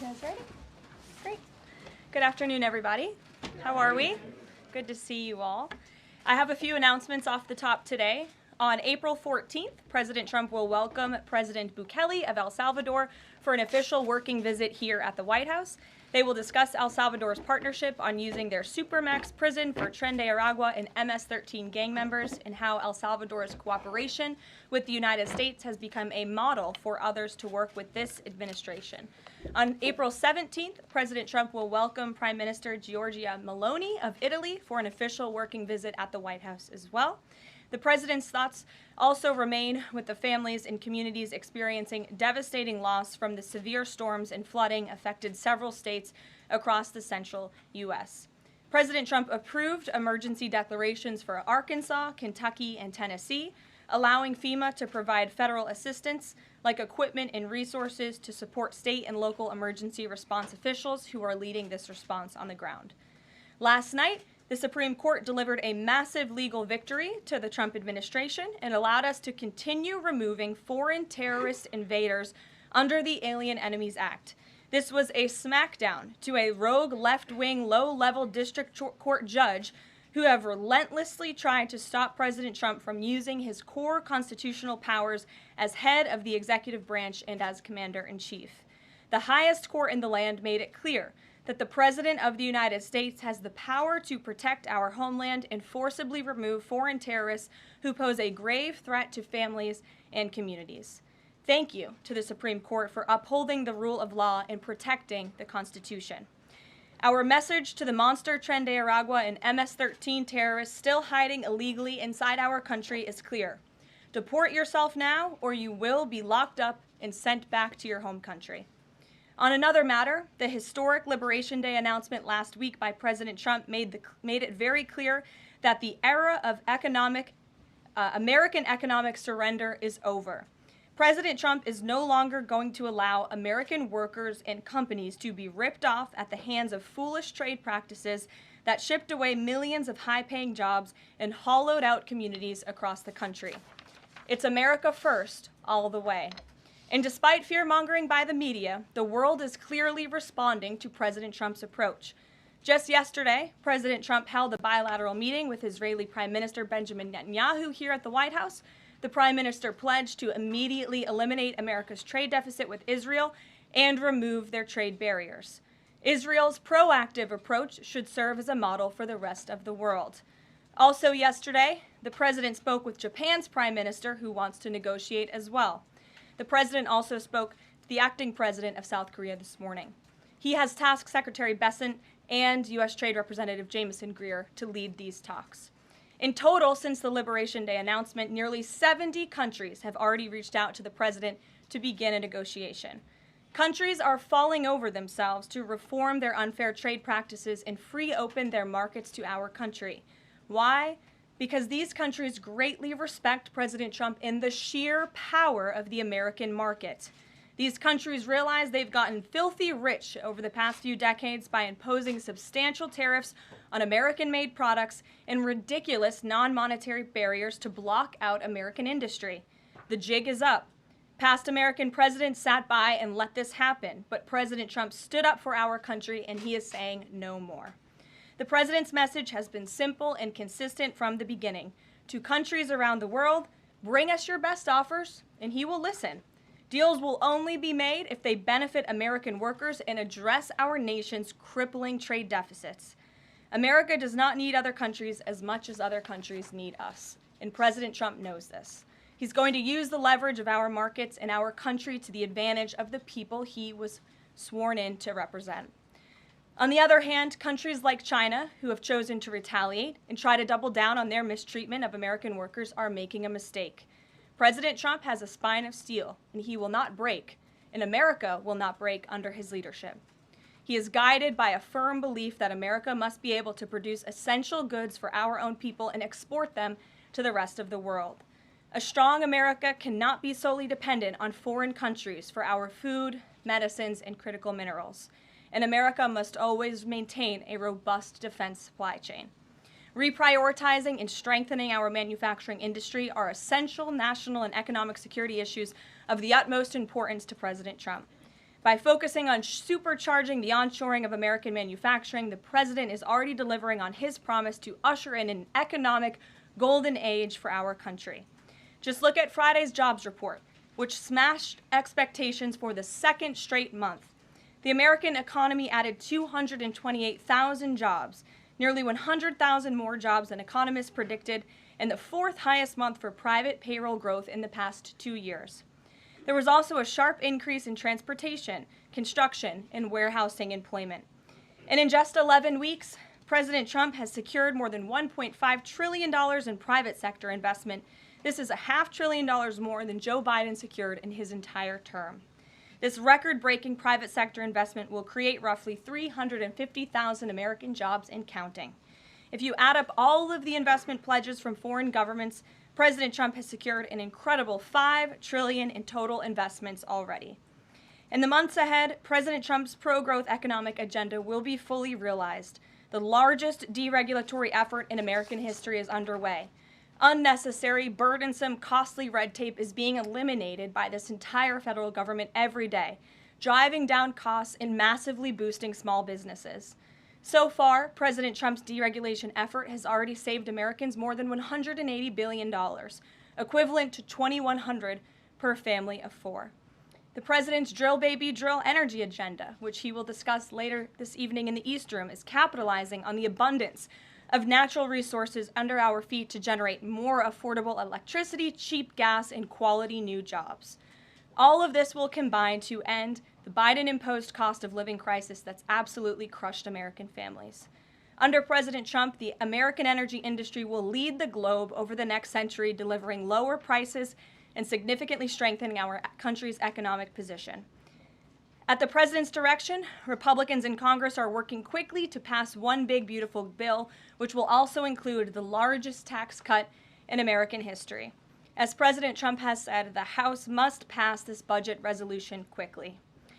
guys ready? Great. Good afternoon, everybody. How are we? Good to see you all. I have a few announcements off the top today. On April 14th, President Trump will welcome President Bukele of El Salvador for an official working visit here at the White House. They will discuss El Salvador's partnership on using their Supermax prison for Tren de Aragua and MS-13 gang members, and how El Salvador's cooperation with the United States has become a model for others to work with this administration. On April 17th, President Trump will welcome Prime Minister Giorgia Meloni of Italy for an official working visit at the White House as well. The president's thoughts also remain with the families and communities experiencing devastating loss from the severe storms and flooding affected several states across the central U.S. President Trump approved emergency declarations for Arkansas, Kentucky, and Tennessee, allowing FEMA to provide federal assistance like equipment and resources to support state and local emergency response officials who are leading this response on the ground. Last night, the Supreme Court delivered a massive legal victory to the Trump administration and allowed us to continue removing foreign terrorist invaders under the Alien Enemies Act. This was a smackdown to a rogue left-wing, low-level district court judge who have relentlessly tried to stop President Trump from using his core constitutional powers as head of the executive branch and as commander-in-chief. The highest court in the land made it clear that the President of the United States has the power to protect our homeland and forcibly remove foreign terrorists who pose a grave threat to families and communities. Thank you to the Supreme Court for upholding the rule of law and protecting the Constitution. Our message to the monster Tren de Aragua and MS-13 terrorists still hiding illegally inside our country is clear. Deport yourself now, or you will be locked up and sent back to your home country. On another matter, the historic Liberation Day announcement last week by President Trump made it very clear that the era of American economic surrender is over. President Trump is no longer going to allow American workers and companies to be ripped off at the hands of foolish trade practices that shipped away millions of high-paying jobs and hollowed out communities across the country. It's America first, all the way. And despite fear-mongering by the media, the world is clearly responding to President Trump's approach. Just yesterday, President Trump held a bilateral meeting with Israeli Prime Minister Benjamin Netanyahu here at the White House. The Prime Minister pledged to immediately eliminate America's trade deficit with Israel and remove their trade barriers. Israel's proactive approach should serve as a model for the rest of the world. Also yesterday, the President spoke with Japan's Prime Minister, who wants to negotiate as well. The President also spoke to the acting President of South Korea this morning. He has tasked Secretary Bessent and U.S. Trade Representative Jamieson Greer to lead these talks. In total, since the Liberation Day announcement, nearly 70 countries have already reached out to the President to begin a negotiation. Countries are falling over themselves to reform their unfair trade practices and free open their markets to our country. Why? Because these countries greatly respect President Trump in the sheer power of the American market. These countries realize they've gotten filthy rich over the past few decades by imposing substantial tariffs on American-made products and ridiculous non-monetary barriers to block out American industry. The jig is up. Past American presidents sat by and let this happen, but President Trump stood up for our country, and he is saying no more. The President's message has been simple and consistent from the beginning. To countries around the world, bring us your best offers, and he will listen. Deals will only be made if they benefit American workers and address our nation's crippling trade deficits. America does not need other countries as much as other countries need us, and President Trump knows this. He's going to use the leverage of our markets and our country to the advantage of the people he was sworn in to represent. On the other hand, countries like China, who have chosen to retaliate and try to double down on their mistreatment of American workers, are making a mistake. President Trump has a spine of steel, and he will not break, and America will not break under his leadership. He is guided by a firm belief that America must be able to produce essential goods for our own people and export them to the rest of the world. A strong America cannot be solely dependent on foreign countries for our food, medicines, and critical minerals. And America must always maintain a robust defense supply chain. Reprioritizing and strengthening our manufacturing industry are essential national and economic security issues of the utmost importance to President Trump. By focusing on supercharging the onshoring of American manufacturing, the president is already delivering on his promise to usher in an economic golden age for our country. Just look at Friday's jobs report, which smashed expectations for the second straight month. The American economy added 228,000 jobs, nearly 100,000 more jobs than economists predicted, and the fourth highest month for private payroll growth in the past 2 years. There was also a sharp increase in transportation, construction, and warehousing employment. And in just 11 weeks, President Trump has secured more than $1.5 trillion in private sector investment. This is $500 billion more than Joe Biden secured in his entire term. This record-breaking private sector investment will create roughly 350,000 American jobs and counting. If you add up all of the investment pledges from foreign governments, President Trump has secured an incredible $5 trillion in total investments already. In the months ahead, President Trump's pro-growth economic agenda will be fully realized. The largest deregulatory effort in American history is underway. Unnecessary, burdensome, costly red tape is being eliminated by this entire federal government every day, driving down costs and massively boosting small businesses. So far, President Trump's deregulation effort has already saved Americans more than $180 billion, equivalent to $2,100 per family of 4. The president's drill baby drill energy agenda, which he will discuss later this evening in the East Room, is capitalizing on the abundance of natural resources under our feet to generate more affordable electricity, cheap gas, and quality new jobs. All of this will combine to end the Biden-imposed cost of living crisis that's absolutely crushed American families. Under President Trump, the American energy industry will lead the globe over the next century, delivering lower prices and significantly strengthening our country's economic position. At the president's direction, Republicans in Congress are working quickly to pass one big, beautiful bill, which will also include the largest tax cut in American history. As President Trump has said, the House must pass this budget resolution quickly.